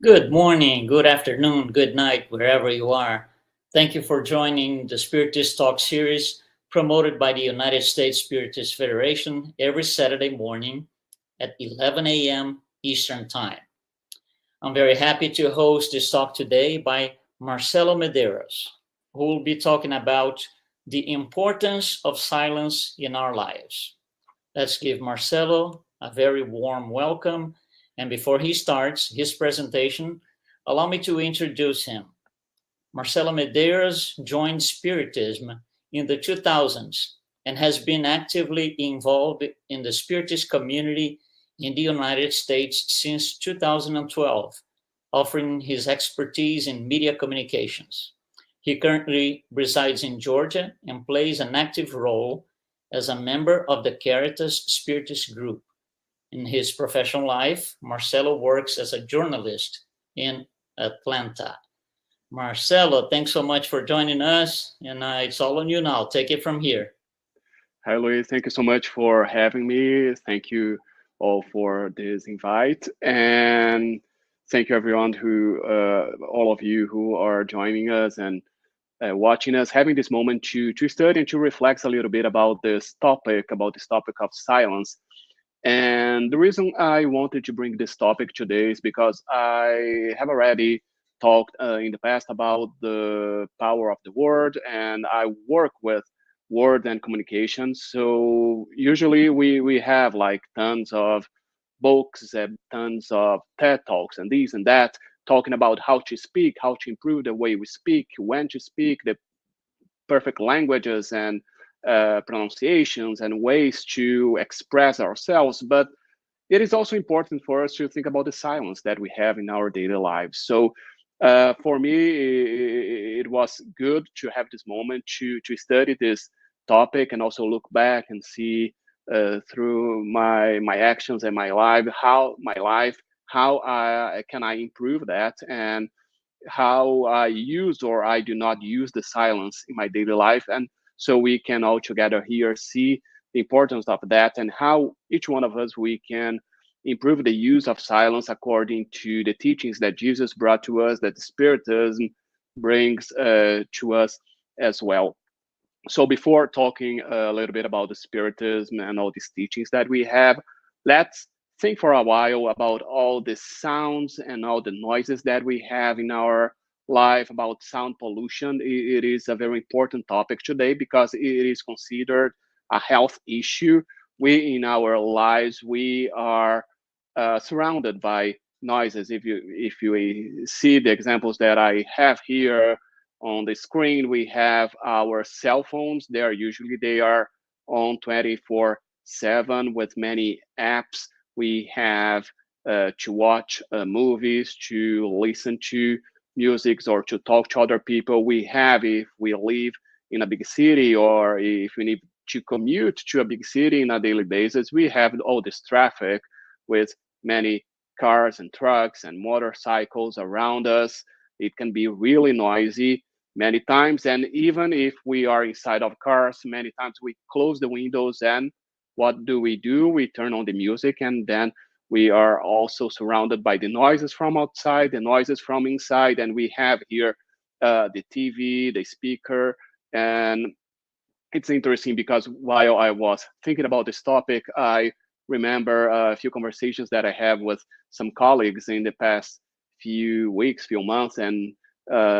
Good morning, good afternoon, good night, wherever you are. Thank you for joining the Spiritist Talk series promoted by the United States Spiritist Federation every Saturday morning at 11 a.m. Eastern Time. I'm very happy to host this talk today by Marcelo Medeiros, who will be talking about the importance of silence in our lives. Let's give Marcelo a very warm welcome. And before he starts his presentation, allow me to introduce him. Marcelo Medeiros joined Spiritism in the 2000s and has been actively involved in the Spiritist community in the United States since 2012, offering his expertise in media communications. He currently resides in Georgia and plays an active role as a member of the Caritas Spiritist group. In his professional life, Marcelo works as a journalist in Atlanta. Marcelo, thanks so much for joining us, and it's all on you now. Take it from here. Hi, Luis. Thank you so much for having me. Thank you all for this invite, and thank you everyone all of you who are joining us and watching us, having this moment to study and to reflect a little bit about this topic of silence. And the reason I wanted to bring this topic today is because I have already talked in the past about the power of the word, and I work with word and communication. So usually we have like tons of books and tons of TED Talks and these and that, talking about how to speak, how to improve the way we speak, when to speak, the perfect languages and pronunciations and ways to express ourselves. But it is also important for us to think about the silence that we have in our daily lives. So for me, it was good to have this moment to study this topic and also look back and see through my actions and my life, how can I improve that, and how I use or I do not use the silence in my daily life. And so we can all together here see the importance of that and how each one of us, we can improve the use of silence according to the teachings that Jesus brought to us, that the Spiritism brings to us as well. So before talking a little bit about the Spiritism and all these teachings that we have, let's think for a while about all the sounds and all the noises that we have in our life, about sound pollution. It is a very important topic today because it is considered a health issue. We, in our lives, we are surrounded by noises. If you see the examples that I have here on the screen, we have our cell phones. They are on 24/7 with many apps. We have to watch movies, to listen to music, or to talk to other people. We have, if we live in a big city or if we need to commute to a big city on a daily basis, we have all this traffic with many cars and trucks and motorcycles around us. It can be really noisy many times. And even if we are inside of cars, many times we close the windows, and what do? We turn on the music, and then we are also surrounded by the noises from outside, the noises from inside, and we have here the TV, the speaker. And it's interesting because while I was thinking about this topic, I remember a few conversations that I have with some colleagues in the past few weeks, few months, and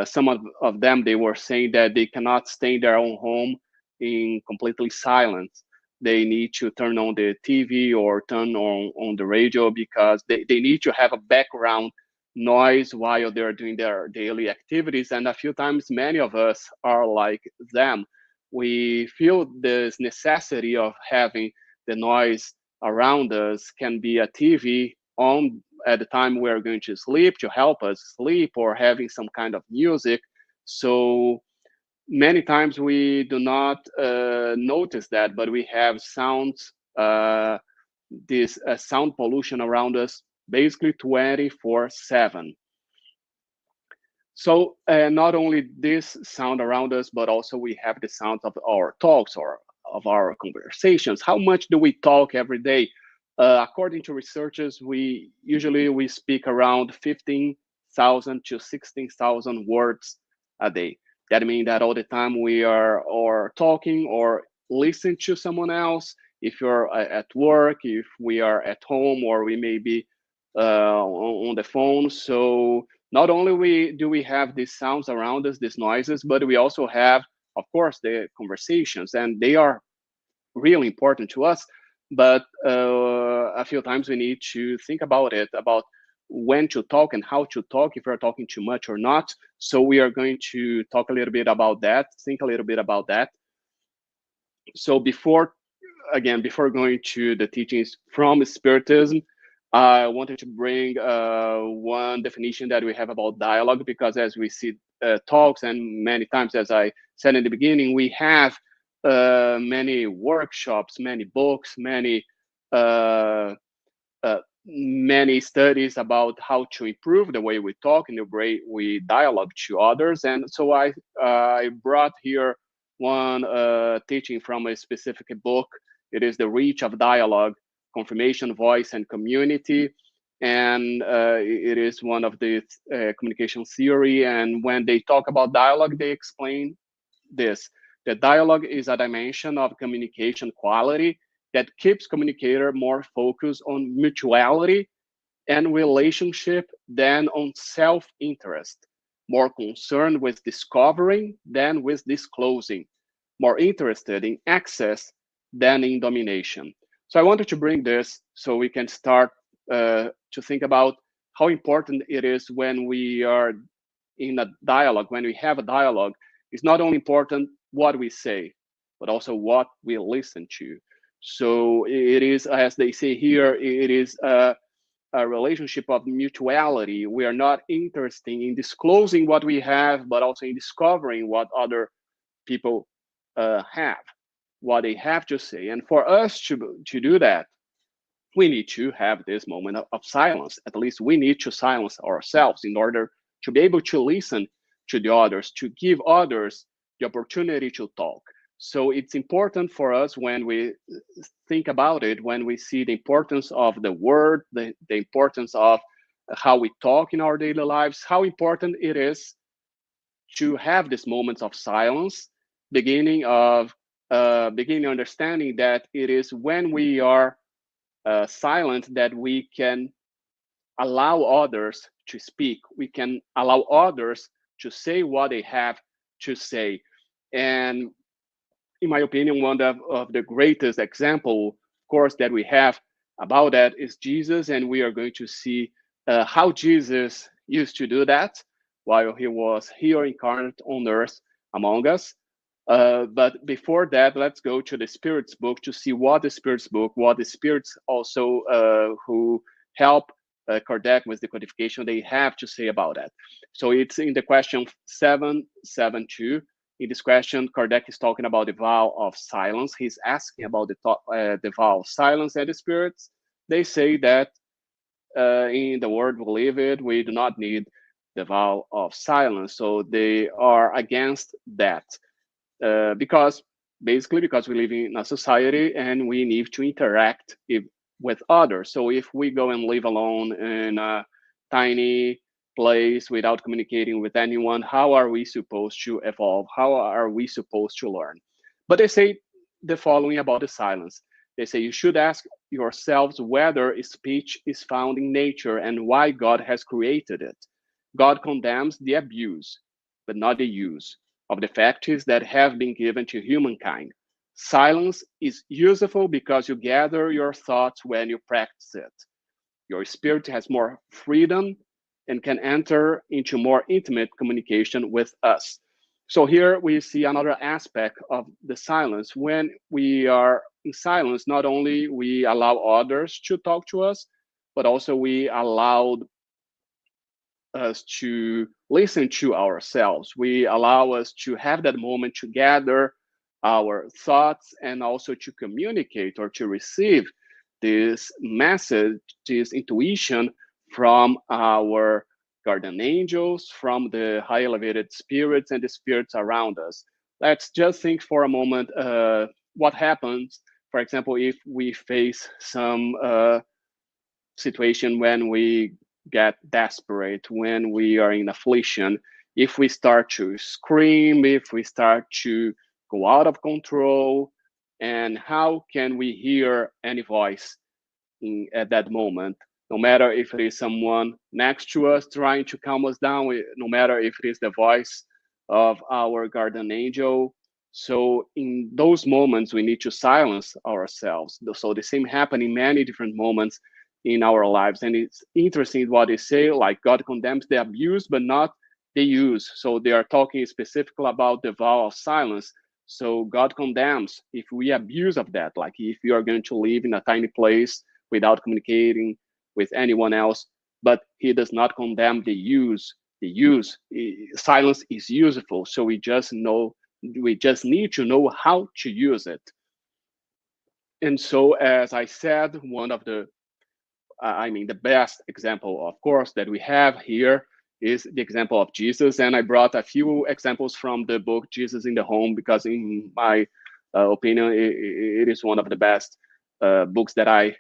some of them, they were saying that they cannot stay in their own home in completely silence. They need to turn on the TV or turn on the radio because they need to have a background noise while they're doing their daily activities. And a few times, many of us are like them. We feel this necessity of having the noise around us, can be a TV on at the time we're going to sleep to help us sleep, or having some kind of music. So many times we do not notice that, but we have sounds, this sound pollution around us basically 24/7. So not only this sound around us, but also we have the sounds of our talks or of our conversations. How much do we talk every day? According to researchers, we usually speak around 15 8,000 to 16,000 words a day. That means that all the time we are or talking or listening to someone else. If you're at work, if we are at home, or we may be on the phone. So not only do we have these sounds around us, these noises, but we also have, of course, the conversations, and they are really important to us. But a few times we need to think about it, about when to talk and how to talk, if we're talking too much or not. So we are going to talk a little bit about that, think a little bit about that. So before going to the teachings from Spiritism, I wanted to bring one definition that we have about dialogue, because as we see talks, and many times, as I said in the beginning, we have many workshops, many books, many studies about how to improve the way we talk and the way we dialogue to others. And so I brought here one teaching from a specific book. It is The Reach of Dialogue, Confirmation, Voice, and Community. And it is one of the communication theory. And when they talk about dialogue, they explain this. The dialogue is a dimension of communication quality that keeps communicator more focused on mutuality and relationship than on self-interest, more concerned with discovering than with disclosing, more interested in access than in domination. So I wanted to bring this so we can start to think about how important it is when we are in a dialogue, when we have a dialogue. It's not only important what we say, but also what we listen to. So it is, as they say here, it is a relationship of mutuality. We are not interested in disclosing what we have, but also in discovering what other people have, what they have to say. And for us to do that, we need to have this moment of silence. At least we need to silence ourselves in order to be able to listen to the others, to give others the opportunity to talk. So it's important for us, when we think about it, when we see the importance of the word, the importance of how we talk in our daily lives, how important it is to have these moments of silence, beginning understanding that it is when we are silent that we can allow others to speak. We can allow others to say what they have to say. And in my opinion, one of the greatest example, of course, that we have about that is Jesus. And we are going to see how Jesus used to do that while he was here incarnate on earth among us. But before that, let's go to the Spirits book to see what the Spirits book, what the Spirits also who help Kardec with the codification, they have to say about that. So it's in the question 772. In this question, Kardec is talking about the vow of silence. He's asking about the vow of silence, and the Spirits, they say that in the world we live in, we do not need the vow of silence. So they are against that. Because we live in a society and we need to interact with others. So if we go and live alone in a tiny place without communicating with anyone, how are we supposed to evolve? How are we supposed to learn? But they say the following about the silence. They say you should ask yourselves whether speech is found in nature and why God has created it. God condemns the abuse, but not the use of the faculties that have been given to humankind. Silence is useful because you gather your thoughts when you practice it. Your spirit has more freedom and can enter into more intimate communication with us. So here we see another aspect of the silence. When we are in silence, not only we allow others to talk to us, but also we allow us to listen to ourselves. We allow us to have that moment to gather our thoughts and also to communicate or to receive this message, this intuition from our guardian angels, from the high elevated spirits and the spirits around us. Let's just think for a moment what happens, for example, if we face some situation when we get desperate, when we are in affliction, if we start to scream, if we start to go out of control, and how can we hear any voice at that moment? No matter if it is someone next to us trying to calm us down, no matter if it is the voice of our guardian angel. So in those moments, we need to silence ourselves. So the same happens in many different moments in our lives. And it's interesting what they say, like God condemns the abuse, but not the use. So they are talking specifically about the vow of silence. So God condemns if we abuse of that, like if you are going to live in a tiny place without communicating with anyone else, but he does not condemn the use. The use, silence is useful. So we just need to know how to use it. And so, as I said, one of the, the best example, of course, that we have here is the example of Jesus. And I brought a few examples from the book Jesus in the Home, because in my opinion, it is one of the best books that I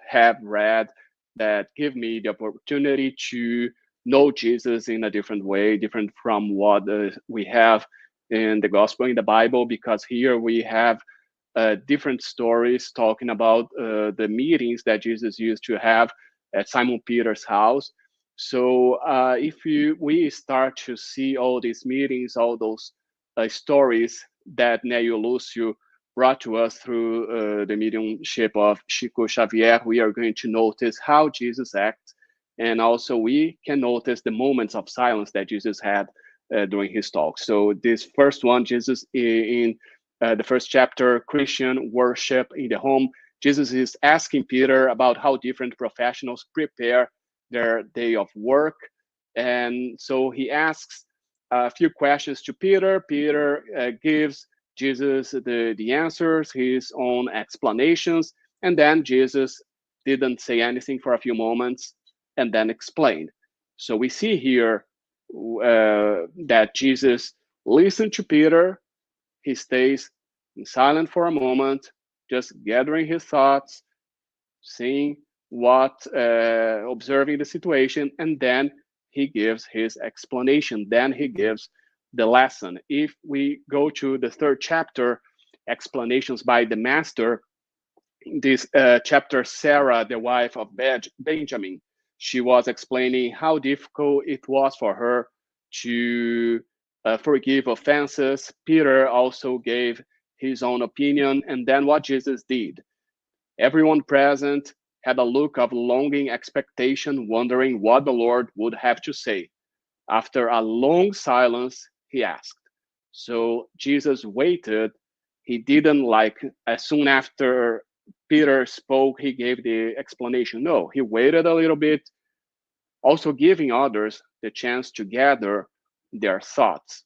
have read, that give me the opportunity to know Jesus in a different way, different from what we have in the gospel, in the Bible, because here we have different stories talking about the meetings that Jesus used to have at Simon Peter's house. So if we start to see all these meetings, all those stories that Neo Lúcio brought to us through the mediumship of Chico Xavier, we are going to notice how Jesus acts. And also we can notice the moments of silence that Jesus had during his talk. So this first one, Jesus in the first chapter, Christian worship in the home, Jesus is asking Peter about how different professionals prepare their day of work. And so he asks a few questions to Peter. Peter gives Jesus the answers, his own explanations, and then Jesus didn't say anything for a few moments and then explained. So we see here that Jesus listened to Peter. He stays silent for a moment, just gathering his thoughts, seeing what, observing the situation, and then he gives his explanation. Then he gives the lesson. If we go to the third chapter, explanations by the master, this chapter, Sarah, the wife of Benjamin, she was explaining how difficult it was for her to forgive offenses. Peter also gave his own opinion, and then what Jesus did. Everyone present had a look of longing expectation, wondering what the Lord would have to say. After a long silence, he asked. So Jesus waited. He didn't, like, as soon after Peter spoke, he gave the explanation. No, he waited a little bit, also giving others the chance to gather their thoughts.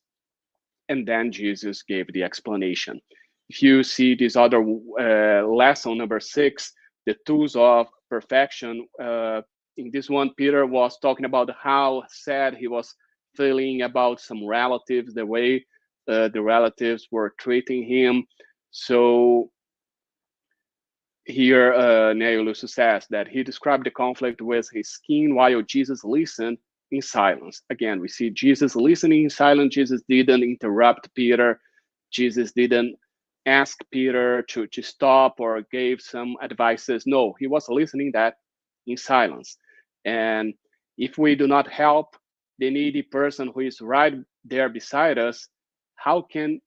And then Jesus gave the explanation. If you see this other lesson, number 6, the tools of perfection, in this one, Peter was talking about how sad he was feeling about some relatives, the way the relatives were treating him. So here, Neo Lúcio says that he described the conflict with his skin while Jesus listened in silence. Again, we see Jesus listening in silence. Jesus didn't interrupt Peter. Jesus didn't ask Peter to stop or gave some advices. No, he was listening that in silence. And if we do not help the needy person who is right there beside us, how can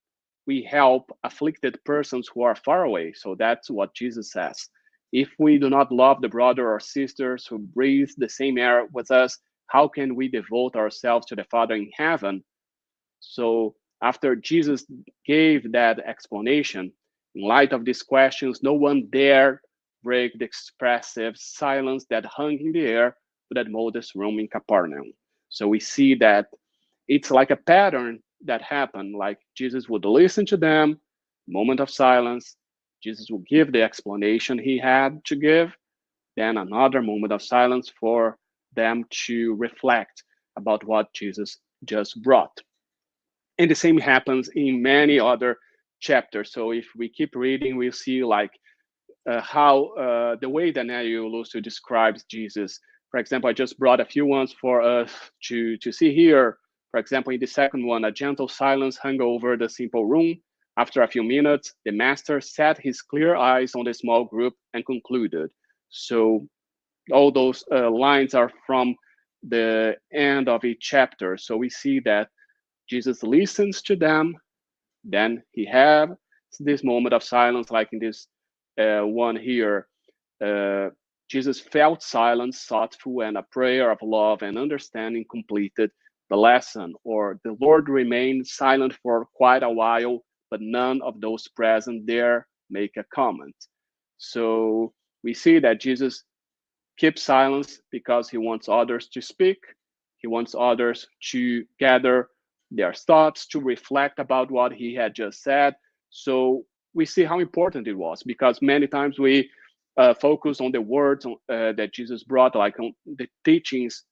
we help afflicted persons who are far away? So that's what Jesus says. If we do not love the brother or sisters who breathe the same air with us, how can we devote ourselves to the Father in heaven? So after Jesus gave that explanation, in light of these questions, no one dared break the expressive silence that hung in the air to that modest room in Capernaum. So we see that it's like a pattern that happened. Like Jesus would listen to them, moment of silence, Jesus would give the explanation he had to give, then another moment of silence for them to reflect about what Jesus just brought. And the same happens in many other chapters. So if we keep reading, we'll see like how the way that Neo Lúcio describes Jesus For example, I just brought a few ones for us to see here. For example, in the second one, a gentle silence hung over the simple room. After a few minutes, the master set his clear eyes on the small group and concluded. So all those lines are from the end of each chapter. So we see that Jesus listens to them, then he has this moment of silence, like in this one here. Jesus felt silence, thoughtful, and a prayer of love and understanding completed the lesson. Or the Lord remained silent for quite a while, but none of those present there make a comment. So we see that Jesus keeps silence because he wants others to speak. He wants others to gather their thoughts, to reflect about what he had just said. So we see how important it was, because many times we focus on the words that Jesus brought, like on the teachings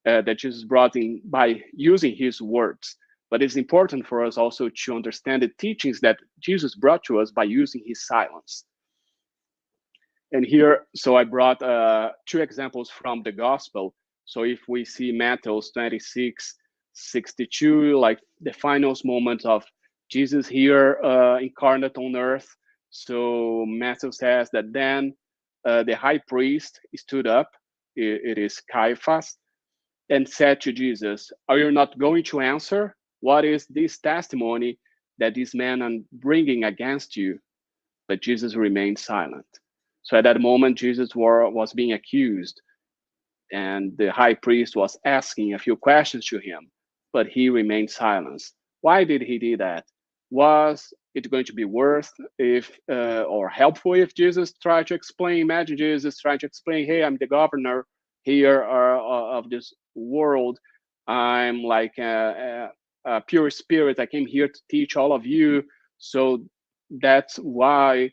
that Jesus brought in by using his words. But it's important for us also to understand the teachings that Jesus brought to us by using his silence. And here, so I brought two examples from the gospel. So if we see Matthew 26:62, like the final moment of Jesus here incarnate on earth. So Matthew says that then the high priest stood up, it is Caiaphas, and said to Jesus, "Are you not going to answer? What is this testimony that these men are bringing against you?" But Jesus remained silent. So at that moment, Jesus was being accused, and the high priest was asking a few questions to him, but he remained silent. Why did he do that? Was it going to be worth if or helpful if Jesus tried to explain? Imagine Jesus trying to explain, "Hey, I'm the governor here of this world. I'm like a pure spirit. I came here to teach all of you. So that's why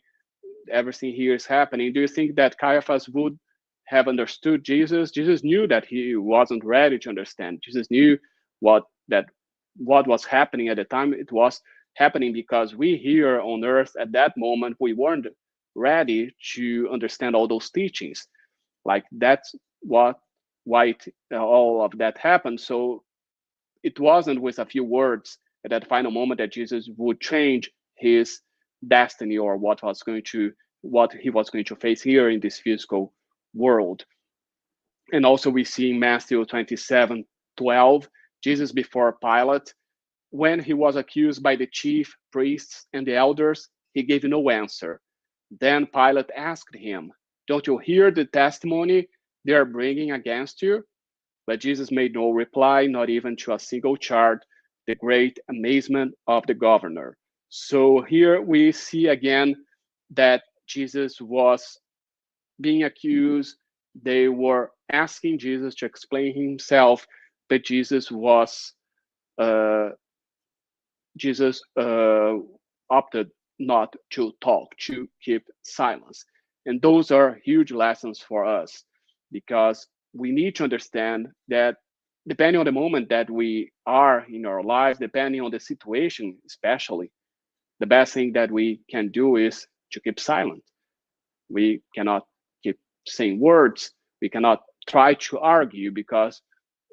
everything here is happening." Do you think that Caiaphas would have understood Jesus? Jesus knew that he wasn't ready to understand. Jesus knew what was happening at the time. It was happening because we here on earth at that moment, we weren't ready to understand all those teachings. Like that's why all of that happened. So it wasn't with a few words at that final moment that Jesus would change his destiny, or what he was going to face here in this physical world. And also we see in Matthew 27:12, Jesus before Pilate, when he was accused by the chief priests and the elders, he gave no answer. Then Pilate asked him, "Don't you hear the testimony they are bringing against you?" But Jesus made no reply, not even to a single charge, the great amazement of the governor. So here we see again that Jesus was being accused. They were asking Jesus to explain himself, but Jesus opted not to talk, to keep silence. And those are huge lessons for us, because we need to understand that depending on the moment that we are in our lives, depending on the situation, especially, the best thing that we can do is to keep silent. We cannot keep saying words. We cannot try to argue, because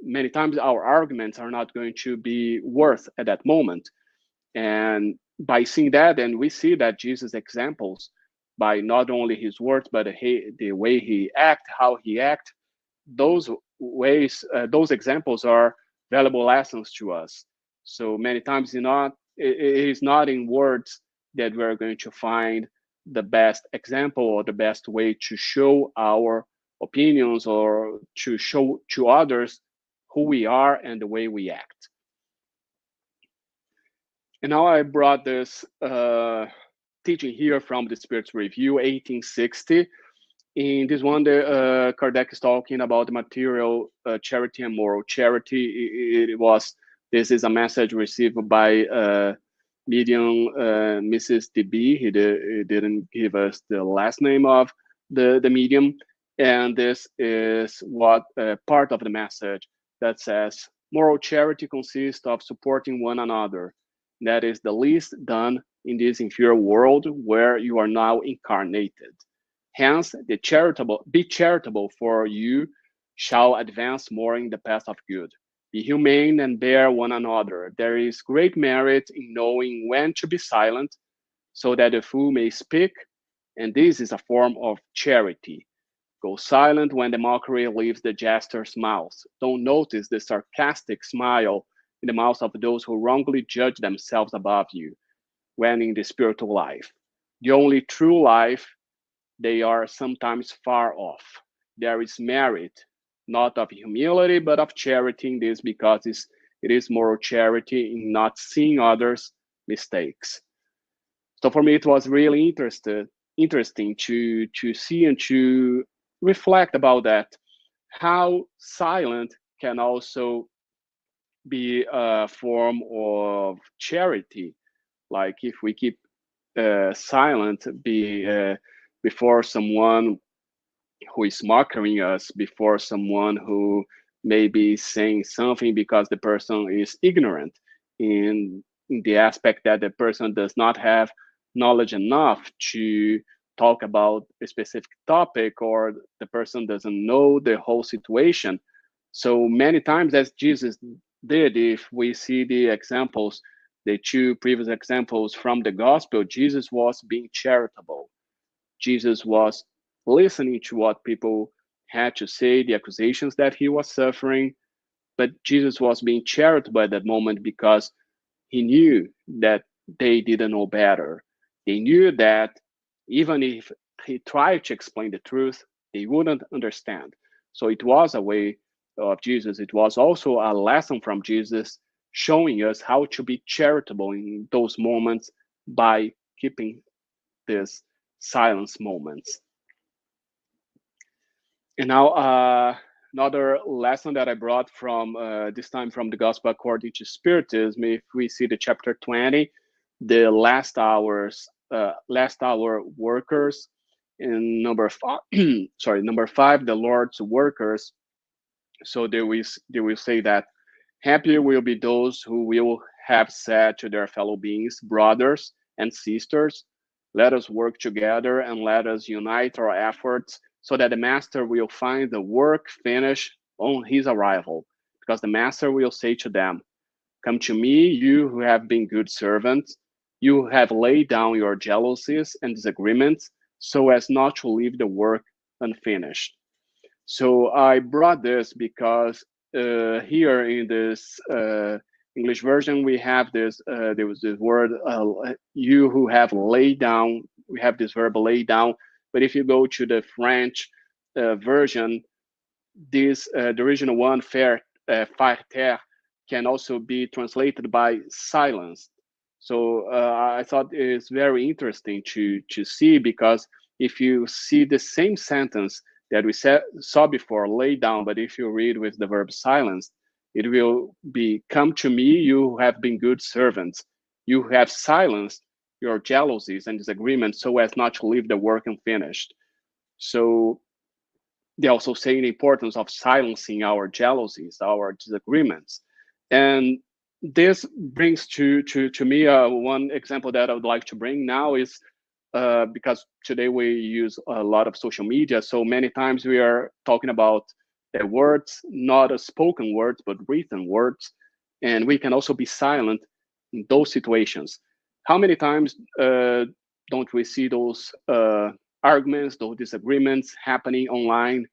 many times our arguments are not going to be worth at that moment. And by seeing that, and we see that Jesus' examples, by not only his words, but the way he act, how he act, those ways, those examples are valuable lessons to us. So many times, it is not in words that we're going to find the best example or the best way to show our opinions, or to show to others who we are and the way we act. And now I brought this teaching here from the Spirit's Review 1860. In this one, Kardec is talking about the material charity and moral charity. This is a message received by medium Mrs. DB. He didn't give us the last name of the medium. And this is what part of the message that says, "Moral charity consists of supporting one another. That is the least done in this inferior world where you are now incarnated. Hence, be charitable for you shall advance more in the path of good. Be humane and bear one another. There is great merit in knowing when to be silent, so that the fool may speak, and this is a form of charity. Go silent when the mockery leaves the jester's mouth. Don't notice the sarcastic smile in the mouths of those who wrongly judge themselves above you when in the spiritual life. The only true life, they are sometimes far off. There is merit, not of humility, but of charity in this, because it is moral charity in not seeing others' mistakes. So for me, it was really interesting to see and to reflect about that, how silent can also be a form of charity. Like if we keep silent before someone who is mocking us, before someone who may be saying something because the person is ignorant in the aspect that the person does not have knowledge enough to talk about a specific topic, or the person doesn't know the whole situation. So many times, as Jesus did, if we see the examples, the two previous examples from the gospel, Jesus was being charitable. Jesus was listening to what people had to say, the accusations that he was suffering, but Jesus was being charitable at that moment because he knew that they didn't know better. They knew that even if he tried to explain the truth, they wouldn't understand. So it was a way of Jesus. It was also a lesson from Jesus showing us how to be charitable in those moments by keeping these silence moments. And now, another lesson that I brought from this time from the Gospel according to Spiritism, if we see the chapter 20, the last hour workers, and number 5, number 5, the Lord's workers. So they will say that happy will be those who will have said to their fellow beings, brothers and sisters, let us work together and let us unite our efforts so that the master will find the work finished on his arrival. Because the master will say to them, come to me, you who have been good servants. You have laid down your jealousies and disagreements so as not to leave the work unfinished. So I brought this because here in this English version, we have this, there was this word, you who have laid down, we have this verb lay down, but if you go to the French version, this, the original one, faire taire, can also be translated by silence. So I thought it's very interesting to see, because if you see the same sentence that we saw before, lay down, but if you read with the verb silence, it will be, come to me, you who have been good servants. You have silenced your jealousies and disagreements so as not to leave the work unfinished. So they also say the importance of silencing our jealousies, our disagreements. And this brings to me one example that I would like to bring now is, because today we use a lot of social media, so many times we are talking about the words, not spoken words, but written words, and we can also be silent in those situations. How many times don't we see those arguments, those disagreements happening online?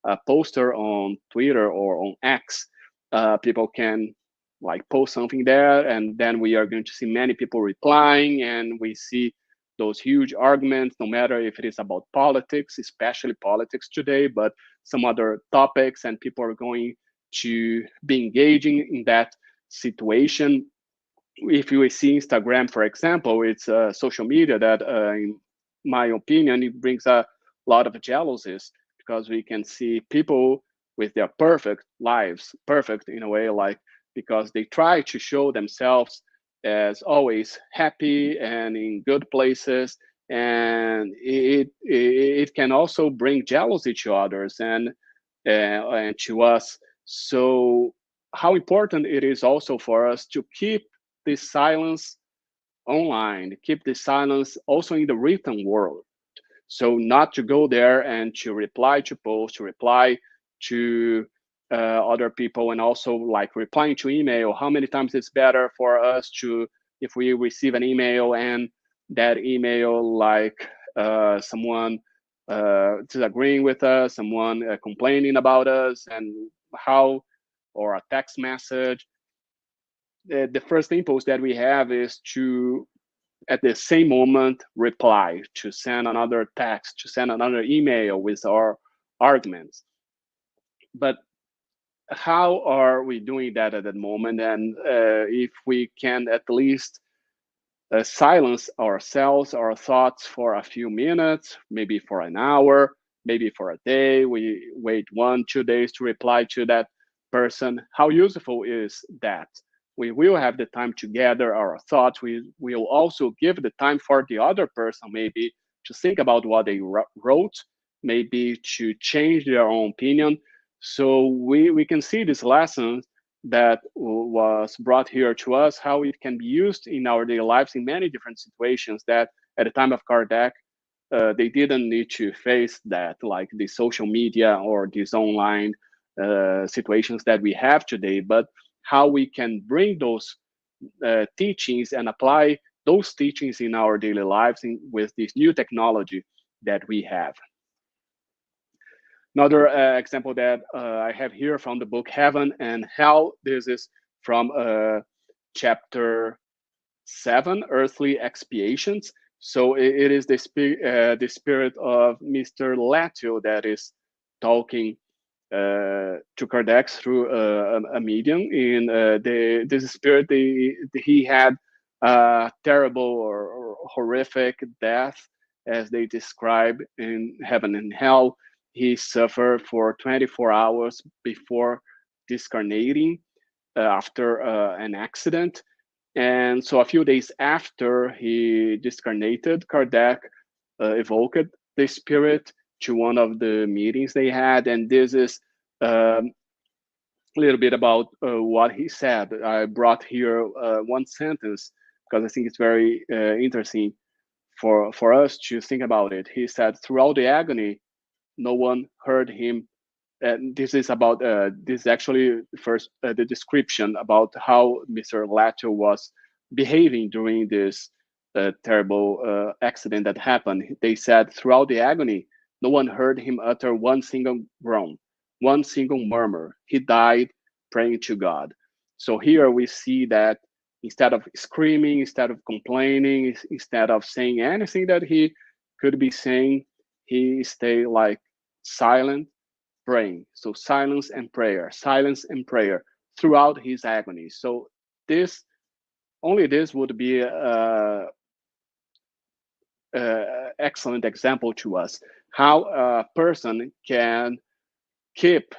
A poster on Twitter or on X, people can like post something there, and then we are going to see many people replying, and we see those huge arguments, no matter if it is about politics, especially politics today, but some other topics, and people are going to be engaging in that situation. If you see Instagram, for example, it's social media that, in my opinion, it brings a lot of jealousies, because we can see people with their perfect lives, perfect in a way, like, because they try to show themselves as always happy and in good places, and it can also bring jealousy to others and to us. So how important it is also for us to keep this silence online, keep this silence also in the written world. So not to go there and to reply to posts, to reply to other people, and also like replying to email. How many times it's better for us to, if we receive an email and that email, like someone disagreeing with us, someone complaining about us, and how, or a text message. The first impulse that we have is to, at the same moment, reply, to send another text, to send another email with our arguments. But how are we doing that at that moment? And if we can at least silence ourselves, our thoughts for a few minutes, maybe for an hour, maybe for a day, we wait 1-2 days to reply to that person. How useful is that? We will have the time to gather our thoughts. We will also give the time for the other person maybe to think about what they wrote, maybe to change their own opinion. So we can see these lessons that was brought here to us, how it can be used in our daily lives in many different situations that at the time of Kardec, they didn't need to face that, like the social media or these online situations that we have today, but how we can bring those teachings and apply those teachings in our daily lives with this new technology that we have. Another example that I have here from the book Heaven and Hell. This is from chapter 7, Earthly Expiations. So it is the spirit of Mr. Latio that is talking to Kardec through a medium. In this spirit, he had a terrible or horrific death, as they describe in Heaven and Hell. He suffered for 24 hours before discarnating after an accident. And so a few days after he discarnated, Kardec evoked the spirit to one of the meetings they had. And this is a little bit about what he said. I brought here one sentence because I think it's very interesting for us to think about it. He said, throughout the agony, no one heard him. And this is about, this is actually first the description about how Mr. Latio was behaving during this terrible accident that happened. They said, throughout the agony, no one heard him utter one single groan, one single murmur. He died praying to God. So here we see that instead of screaming, instead of complaining, instead of saying anything that he could be saying, he stayed like silent, praying. So silence and prayer throughout his agony. So this, only this would be a excellent example to us how a person can keep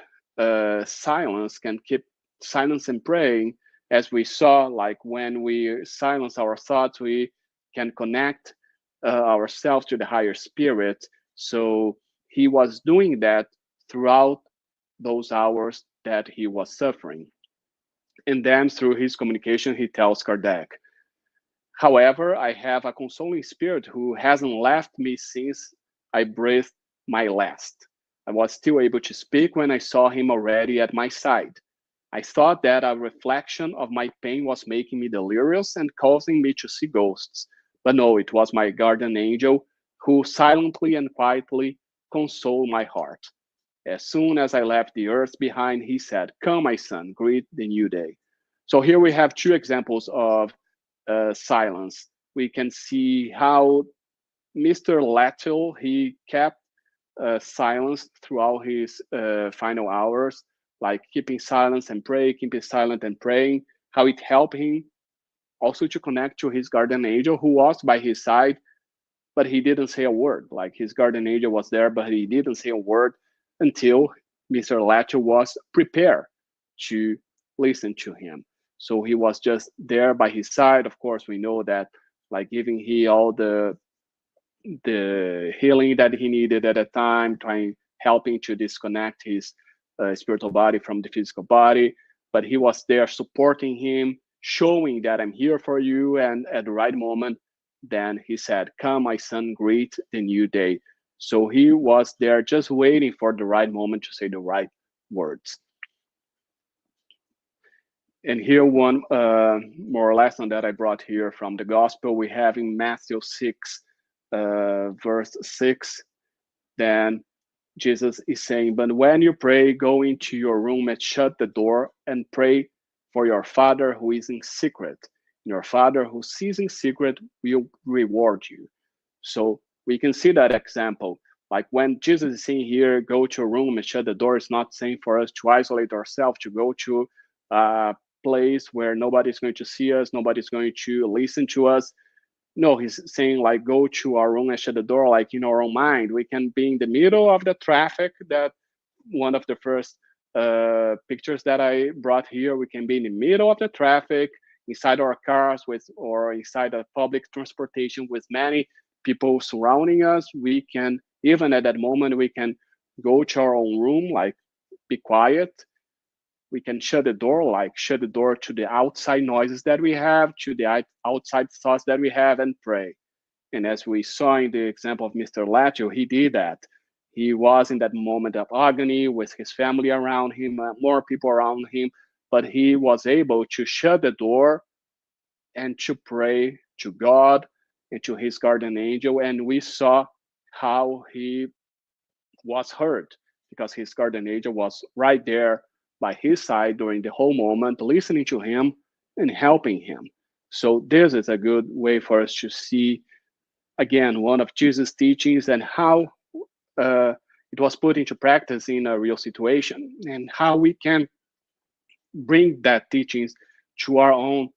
silence and praying. As we saw, like when we silence our thoughts, we can connect ourselves to the higher spirit. So he was doing that throughout those hours that he was suffering. And then through his communication, he tells Kardec, however, I have a consoling spirit who hasn't left me since I breathed my last. I was still able to speak when I saw him already at my side. I thought that a reflection of my pain was making me delirious and causing me to see ghosts. But no, it was my guardian angel who silently and quietly consoled my heart. As soon as I left the earth behind, he said, come, my son, greet the new day. So here we have two examples of silence. We can see how Mr. Latio, he kept silence throughout his final hours, like keeping silence and praying, keeping silent and praying, how it helped him also to connect to his guardian angel who was by his side, but he didn't say a word. Like his guardian angel was there, but he didn't say a word until Mr. Latio was prepared to listen to him. So he was just there by his side. Of course, we know that, like giving he all the healing that he needed at a time, helping to disconnect his spiritual body from the physical body. But he was there supporting him, showing that I'm here for you. And at the right moment, then he said, come, my son, greet the new day. So he was there just waiting for the right moment to say the right words. And here one more lesson that I brought here from the gospel, we have in Matthew 6, verse 6, then Jesus is saying, but when you pray, go into your room and shut the door and pray for your Father who is in secret. Your Father who sees in secret will reward you. So we can see that example. Like when Jesus is saying here, go to a room and shut the door, it's not saying for us to isolate ourselves, to go to a place where nobody's going to see us, nobody's going to listen to us. No, he's saying like go to our room and shut the door, like in our own mind. We can be in the middle of the traffic. That one of the first pictures that I brought here. We can be in the middle of the traffic, inside our cars or inside a public transportation with many people surrounding us. We can, even at that moment, we can go to our own room, like be quiet. We can shut the door, like shut the door to the outside noises that we have, to the outside thoughts that we have, and pray. And as we saw in the example of Mr. Lacho, he did that. He was in that moment of agony with his family around him, more people around him, but he was able to shut the door and to pray to God and to his guardian angel. And we saw how he was hurt because his guardian angel was right there by his side during the whole moment, listening to him and helping him. So this is a good way for us to see, again, one of Jesus' teachings and how it was put into practice in a real situation, and how we can bring that teachings to our own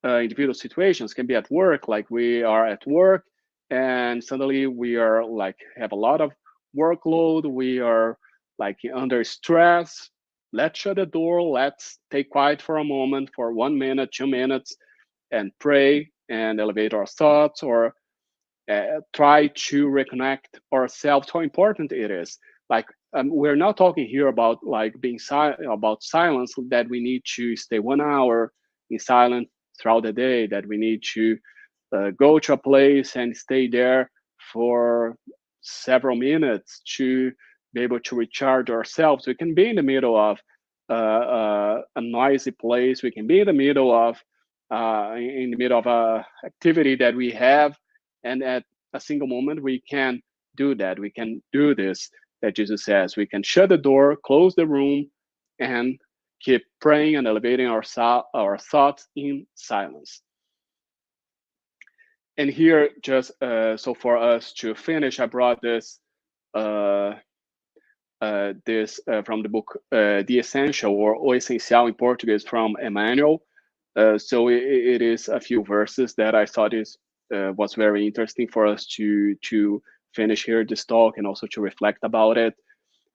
individual situations. Can be at work, like we are at work and suddenly we are like have a lot of workload, we are like under stress. Let's shut the door, let's take quiet for a moment, for 1 minute, 2 minutes, and pray and elevate our thoughts, or try to reconnect ourselves. How important it is. Like we're not talking here about like being about silence, that we need to stay 1 hour in silence throughout the day, that we need to go to a place and stay there for several minutes to be able to recharge ourselves. We can be in the middle of a noisy place. We can be in the middle of a activity that we have, and at a single moment we can do that. We can do this that Jesus says. We can shut the door, close the room, and keep praying and elevating our thoughts in silence. And here, just so for us to finish, I brought this from the book The Essential, or O Essencial in Portuguese, from Emmanuel. So it is a few verses that I thought was very interesting for us to finish here this talk and also to reflect about it.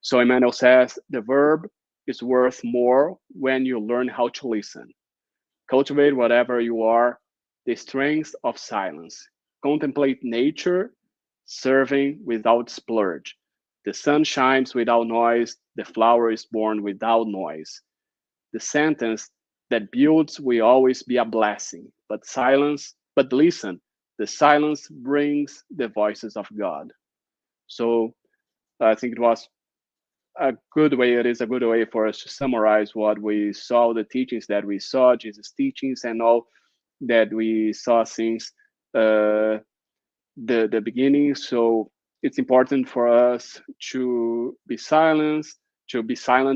So Emmanuel says, the verb is worth more when you learn how to listen. Cultivate whatever you are, the strength of silence. Contemplate nature, serving without splurge. The sun shines without noise, the flower is born without noise. The sentence that builds will always be a blessing, but listen, the silence brings the voices of God. So I think it was a good way, it is a good way for us to summarize what we saw, the teachings that we saw, Jesus' teachings, and all that we saw since the beginning. So it's important for us to be silent,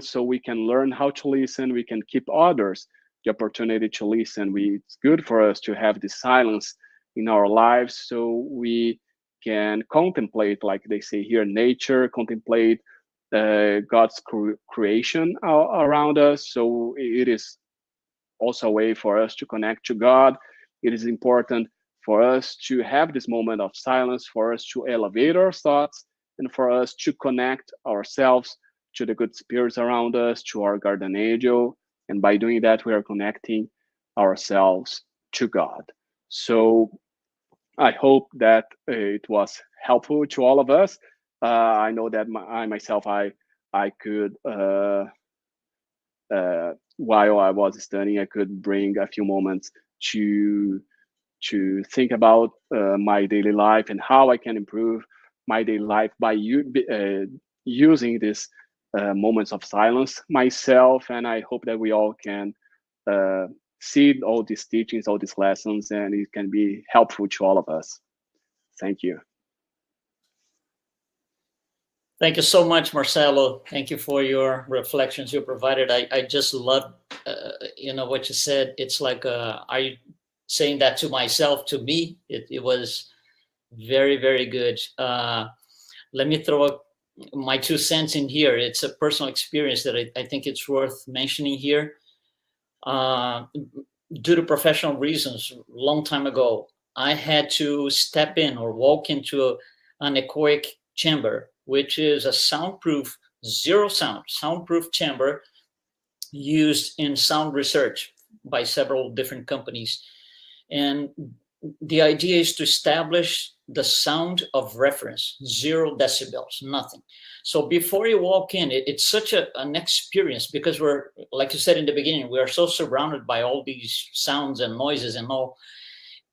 so we can learn how to listen. We can keep others the opportunity to listen. It's good for us to have the silence in our lives, so we can contemplate, like they say here, nature, contemplate God's creation around us. So it is also a way for us to connect to God. It is important for us to have this moment of silence, for us to elevate our thoughts, and for us to connect ourselves to the good spirits around us, to our guardian angel. And by doing that, we are connecting ourselves to God. So I hope that it was helpful to all of us. I know that I could, while I was studying, I could bring a few moments to think about my daily life and how I can improve my daily life by using this moments of silence myself, and I hope that we all can see all these teachings, all these lessons, and it can be helpful to all of us. Thank you. Thank you so much, Marcelo. Thank you for your reflections you provided. I just love, what you said. It's like, are you saying that to myself, to me? It was very, very good. Let me throw my 2 cents in here. It's a personal experience that I think it's worth mentioning here. Due to professional reasons, a long time ago, I had to step in or walk into an anechoic chamber, which is a soundproof, zero soundproof chamber used in sound research by several different companies. And the idea is to establish the sound of reference, 0 decibels, nothing. So before you walk in, it's such an experience, because we're, like you said in the beginning, we are so surrounded by all these sounds and noises and all.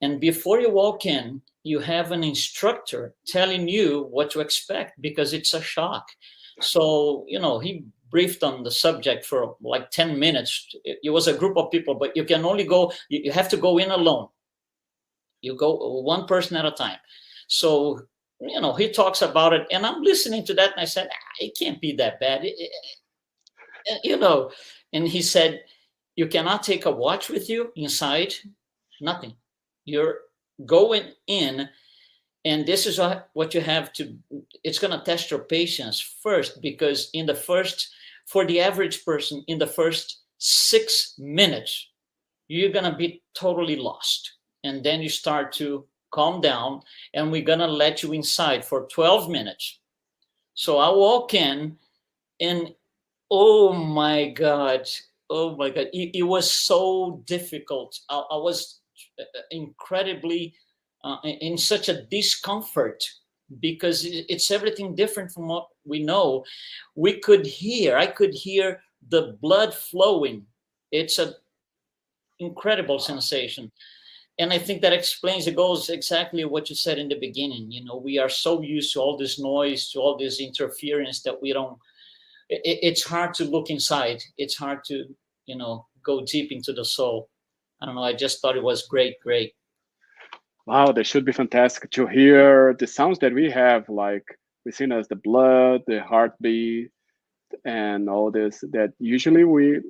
And before you walk in, you have an instructor telling you what to expect, because it's a shock. So, he briefed on the subject for like 10 minutes. It was a group of people, but you can only go, you have to go in alone. You go one person at a time. So, he talks about it, and I'm listening to that, and I said, it can't be that bad. And he said, you cannot take a watch with you inside, nothing. You're going in, and this is what you have to, it's going to test your patience first, because for the average person, in the first 6 minutes, you're going to be totally lost. And then you start to calm down, and we're going to let you inside for 12 minutes. So I walk in, and oh my God, it was so difficult. I was incredibly in such a discomfort, because it's everything different from what we know. I could hear the blood flowing. It's an incredible sensation. And I think that explains, it goes exactly what you said in the beginning. We are so used to all this noise, to all this interference, that it's hard to look inside. It's hard to, go deep into the soul. I don't know. I just thought it was great. Wow, that should be fantastic to hear the sounds that we have, like within us, the blood, the heartbeat, and all this, that usually we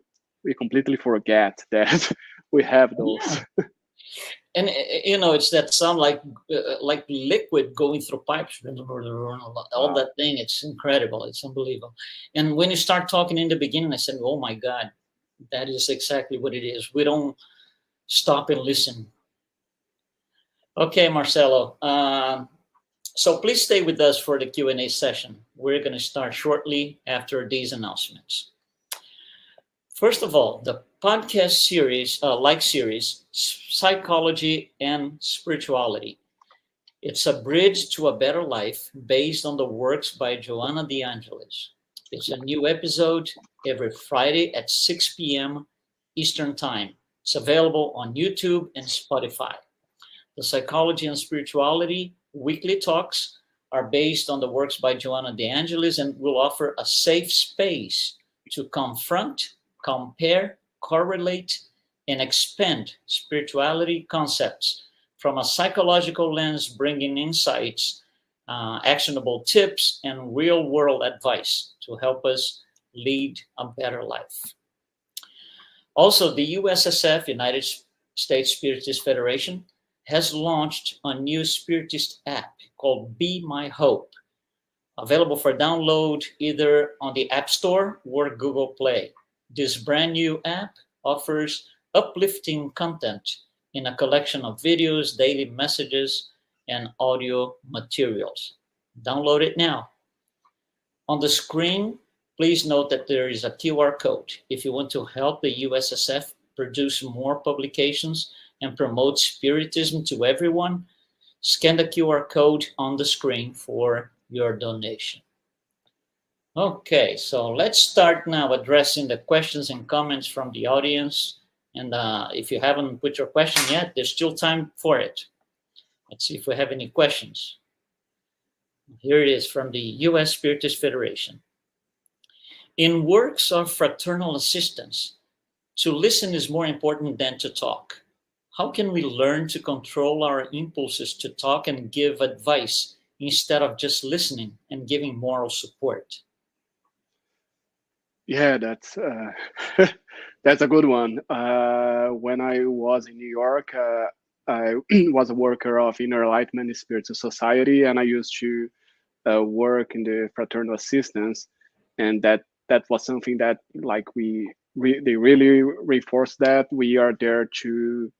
completely forget that we have those. Yeah. And it's that sound like liquid going through pipes, all that thing. It's incredible. It's unbelievable. And when you start talking in the beginning, I said, oh my God, that is exactly what it is. We don't stop and listen. Okay, Marcelo. So please stay with us for the Q&A session. We're going to start shortly after these announcements. First of all, the podcast series, series, Psychology and Spirituality. It's a bridge to a better life based on the works by Joanna de Angelis. It's a new episode every Friday at 6 p.m. Eastern Time. It's available on YouTube and Spotify. The Psychology and Spirituality weekly talks are based on the works by Joanna de Angelis, and will offer a safe space to confront, compare, correlate, and expand spirituality concepts from a psychological lens, bringing insights, actionable tips, and real-world advice to help us lead a better life. Also, the USSF, United States Spiritist Federation, has launched a new Spiritist app called Be My Hope, available for download either on the App Store or Google Play. This brand new app offers uplifting content in a collection of videos, daily messages, and audio materials. Download it now. On the screen, please note that there is a QR code. If you want to help the USSF produce more publications and promote Spiritism to everyone, scan the QR code on the screen for your donation. Okay, so let's start now addressing the questions and comments from the audience. And if you haven't put your question yet, there's still time for it. Let's see if we have any questions. Here it is from the U.S. Spiritist Federation. In works of fraternal assistance, to listen is more important than to talk. How can we learn to control our impulses to talk and give advice instead of just listening and giving moral support? Yeah, that's that's a good one. When I was in New York, I was a worker of Inner Enlightenment Spiritual Society, and I used to work in the fraternal assistance, and that was something that like they really reinforced that we are there to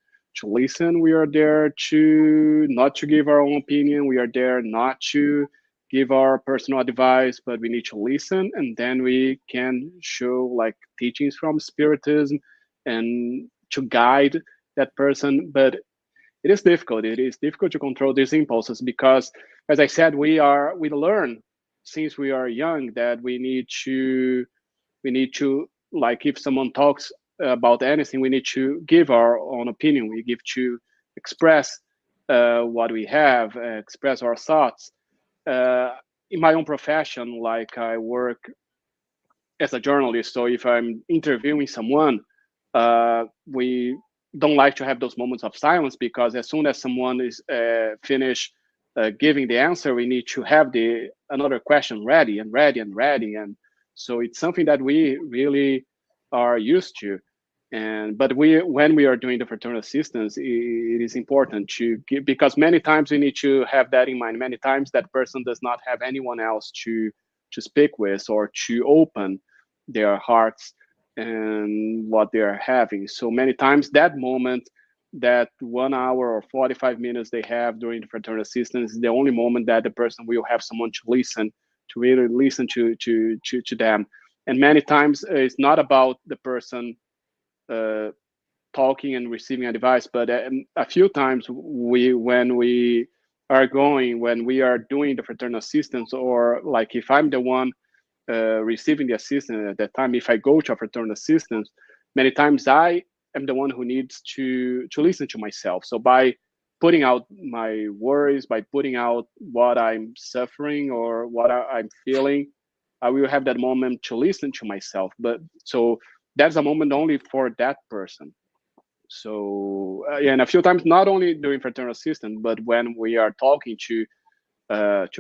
listen, we are there to not to give our own opinion, we are there not to give our personal advice, but we need to listen, and then we can show like teachings from spiritism and to guide that person. But it is difficult. It is difficult to control these impulses because, as I said, we learn since we are young that we need to like if someone talks about anything, we need to give our own opinion. We give to express what we have, express our thoughts. In my own profession, like I work as a journalist, so if I'm interviewing someone, we don't like to have those moments of silence because as soon as someone is finished giving the answer, we need to have the another question ready and ready and ready, and so it's something that we really are used to. And but when we are doing the fraternal assistance, it is important to give, because many times we need to have that in mind. Many times that person does not have anyone else to speak with or to open their hearts and what they are having. So many times that moment, that 1 hour or 45 minutes they have during the fraternal assistance is the only moment that the person will have someone to listen, to really listen to them. And many times it's not about the person talking and receiving advice, but a few times when we are doing the fraternal assistance, or like if I'm the one receiving the assistance at that time, if I go to a fraternal assistance, many times I am the one who needs to listen to myself. So by putting out my worries, by putting out what I'm suffering or what I'm feeling, I will have that moment to listen to myself. But so that's a moment only for that person. So and a few times, not only during fraternal assistance, but when we are talking to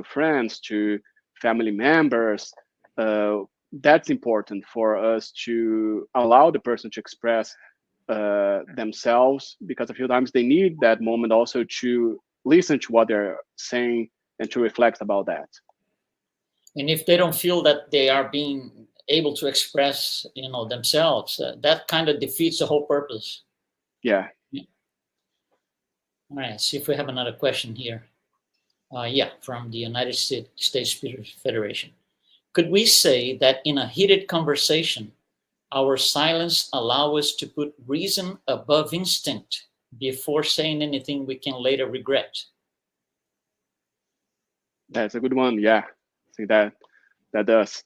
friends, to family members, that's important for us to allow the person to express themselves, because a few times they need that moment also to listen to what they're saying and to reflect about that. And if they don't feel that they are being able to express, themselves, that kind of defeats the whole purpose. Yeah. All right, see if we have another question here. From the United States Spirit Federation. Could we say that in a heated conversation, our silence allows us to put reason above instinct before saying anything we can later regret? That's a good one. Yeah, I think that does.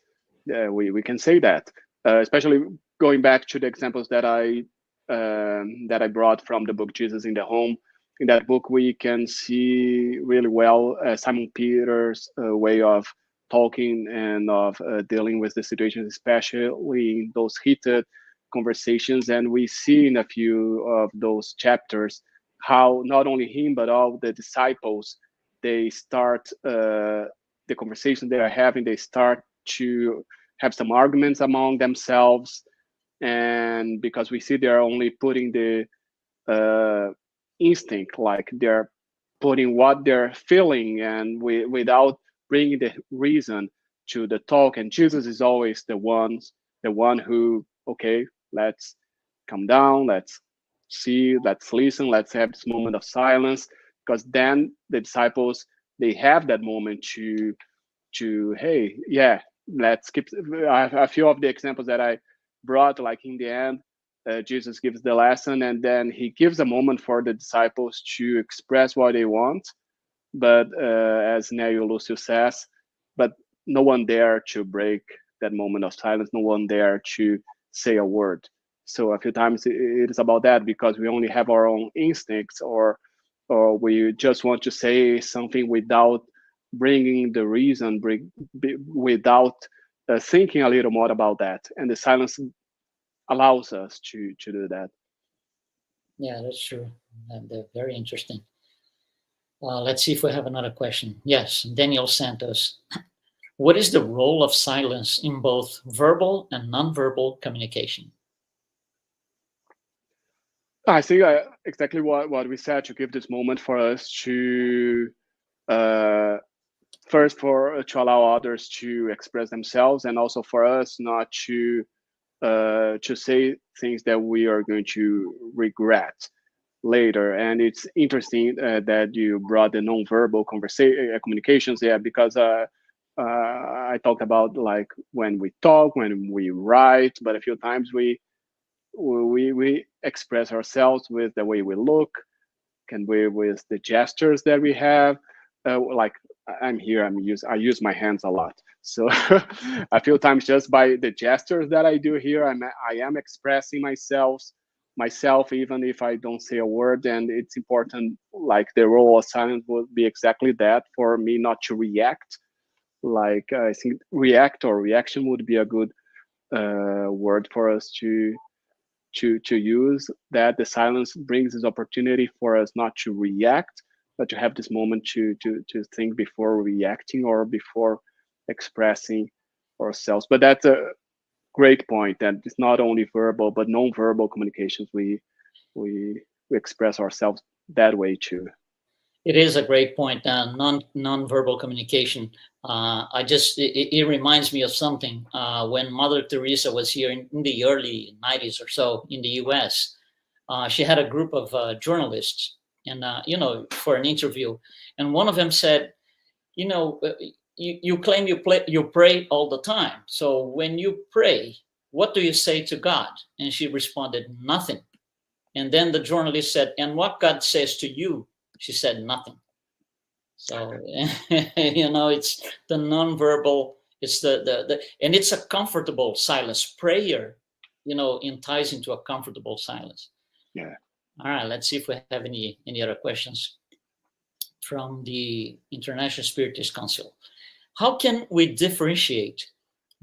We can say that, especially going back to the examples that I brought from the book Jesus in the Home. In that book, we can see really well Simon Peter's way of talking and of dealing with the situations, especially in those heated conversations. And we see in a few of those chapters how not only him, but all the disciples, they start the conversation they are having, they start to have some arguments among themselves. And because we see they're only putting the instinct, like they're putting what they're feeling, and without bringing the reason to the talk. And Jesus is always the one who, okay, let's come down, let's see, let's listen, let's have this moment of silence, because then the disciples, they have that moment to hey, yeah, let's keep a few of the examples that I brought, like in the end, Jesus gives the lesson, and then he gives a moment for the disciples to express what they want. But as Neo Lucius says, but no one there to break that moment of silence, no one there to say a word. So a few times it is about that, because we only have our own instincts, or we just want to say something without bringing the reason, without thinking a little more about that, and the silence allows us to do that. Yeah, that's true. And very interesting. Let's see if we have another question. Yes, Daniel Santos. What is the role of silence in both verbal and nonverbal communication? I think exactly what we said, to give this moment for us to first to allow others to express themselves, and also for us not to say things that we are going to regret later. And it's interesting that you brought the nonverbal communications there, because I talked about like when we talk, when we write, but a few times we express ourselves with the way we look, with the gestures that we have. Like I'm here, I use my hands a lot. So a few times just by the gestures that I do here, I am expressing myself, even if I don't say a word. And it's important, like the role of silence would be exactly that, for me not to react. Like I think react or reaction would be a good word for us to use. That the silence brings this opportunity for us not to react, but to have this moment to think before reacting or before expressing ourselves. But that's a great point, that it's not only verbal but non-verbal communications. We express ourselves that way too. It is a great point. Non-verbal communication. It reminds me of something. When Mother Teresa was here in the early 90s or so in the U.S., she had a group of journalists, and for an interview, and one of them said, you claim you pray all the time. So when you pray, what do you say to God? And she responded, nothing. And then the journalist said, and what God says to you? She said, nothing. So, it's the nonverbal, it's the and it's a comfortable silence. Prayer, ties into a comfortable silence. Yeah. All right, let's see if we have any other questions from the International Spiritist Council. How can we differentiate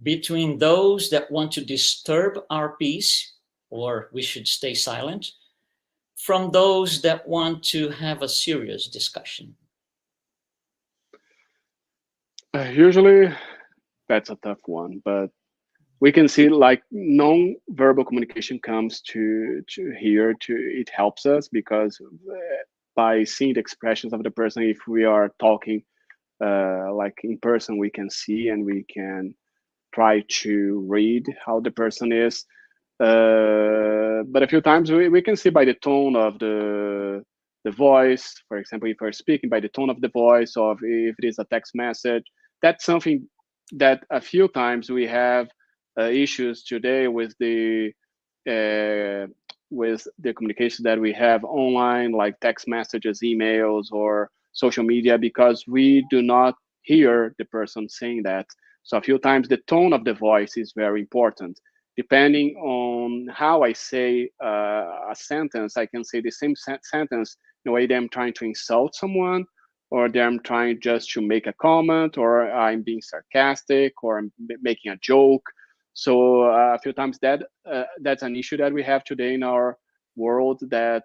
between those that want to disturb our peace, or we should stay silent, from those that want to have a serious discussion? Usually that's a tough one, but we can see like non-verbal communication comes to here to it helps us, because by seeing the expressions of the person, if we are talking like in person, we can see and we can try to read how the person is. But a few times we can see by the tone of the voice. For example, if we're speaking, by the tone of the voice, or if it is a text message. That's something that a few times we have issues today with the communication that we have online, like text messages, emails, or social media, because we do not hear the person saying that. So a few times the tone of the voice is very important. Depending on how I say a sentence, I can say the same sentence in a way that I'm trying to insult someone, or that I'm trying just to make a comment, or I'm being sarcastic, or I'm making a joke. So a few times that's an issue that we have today in our world, that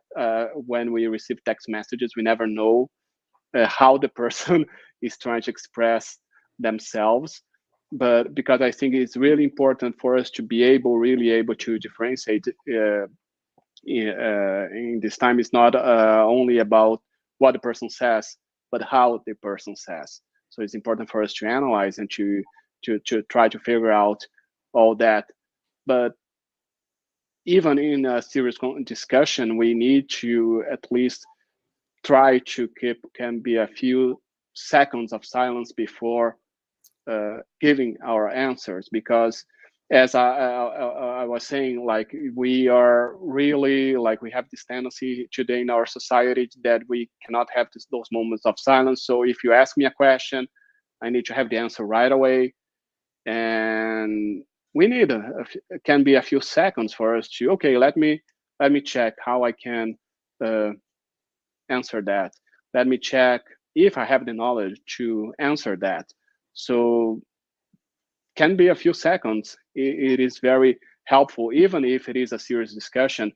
when we receive text messages, we never know how the person is trying to express themselves. But because I think it's really important for us to be really able to differentiate in this time. It's not only about what the person says, but how the person says. So it's important for us to analyze and to try to figure out all that. But even in a serious discussion, we need to at least try to keep, can be a few seconds of silence before giving our answers, because as I was saying, like we are really, like we have this tendency today in our society that we cannot have those moments of silence. So if you ask me a question, I need to have the answer right away, and we need can be a few seconds for us to, okay, let me check how I can answer that. Let me check if I have the knowledge to answer that. So can be a few seconds. It is very helpful. Even if it is a serious discussion,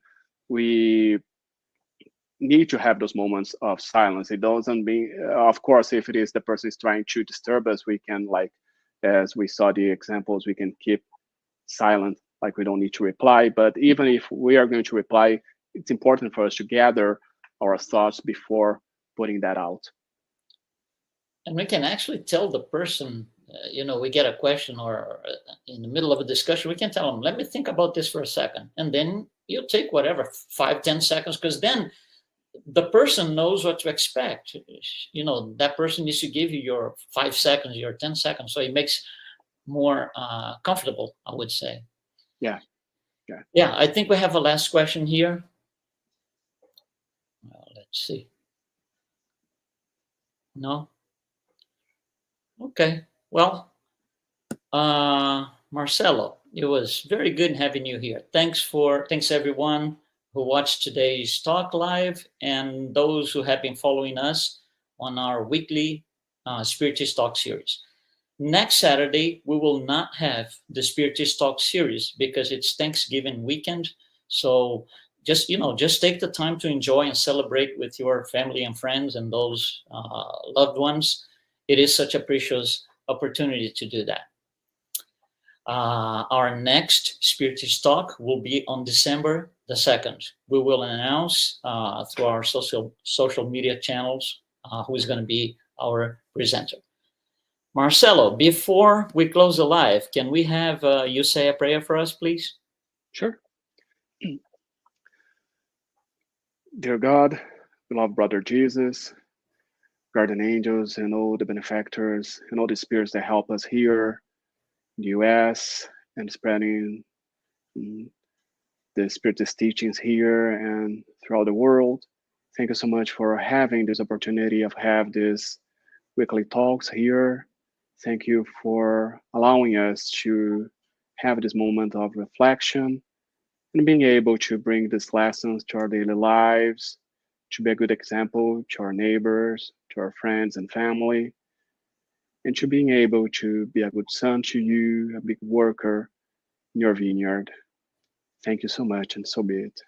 we need to have those moments of silence. It doesn't mean, of course, if it is the person is trying to disturb us, we can, like, as we saw the examples, we can keep silent, like we don't need to reply. But even if we are going to reply, it's important for us to gather our thoughts before putting that out. And we can actually tell the person, you know, we get a question or in the middle of a discussion, we can tell them, let me think about this for a second. And then you take whatever, 5-10 seconds, because then the person knows what to expect. You know, that person needs to give you your 5 seconds, your 10 seconds. So it makes more comfortable, I would say. Yeah. Yeah, I think we have a last question here. Well, let's see. No? Okay. Well, Marcelo, it was very good having you here. Thanks everyone who watched today's talk live and those who have been following us on our weekly Spiritist Talk series. Next Saturday, we will not have the Spiritist Talk series because it's Thanksgiving weekend. So just take the time to enjoy and celebrate with your family and friends and those loved ones. It is such a precious opportunity to do that. Our next Spiritist Talk will be on December the 2nd. We will announce through our social media channels who is going to be our presenter. Marcelo, before we close the live, can we have you say a prayer for us, please? Sure. Dear God, beloved brother Jesus, guardian angels, and all the benefactors, and all the spirits that help us here in the US and spreading the Spiritist teachings here and throughout the world. Thank you so much for having this opportunity of have these weekly talks here. Thank you for allowing us to have this moment of reflection and being able to bring these lessons to our daily lives, to be a good example to our neighbors, to our friends and family, and to being able to be a good son to you, a big worker in your vineyard. Thank you so much, and so be it.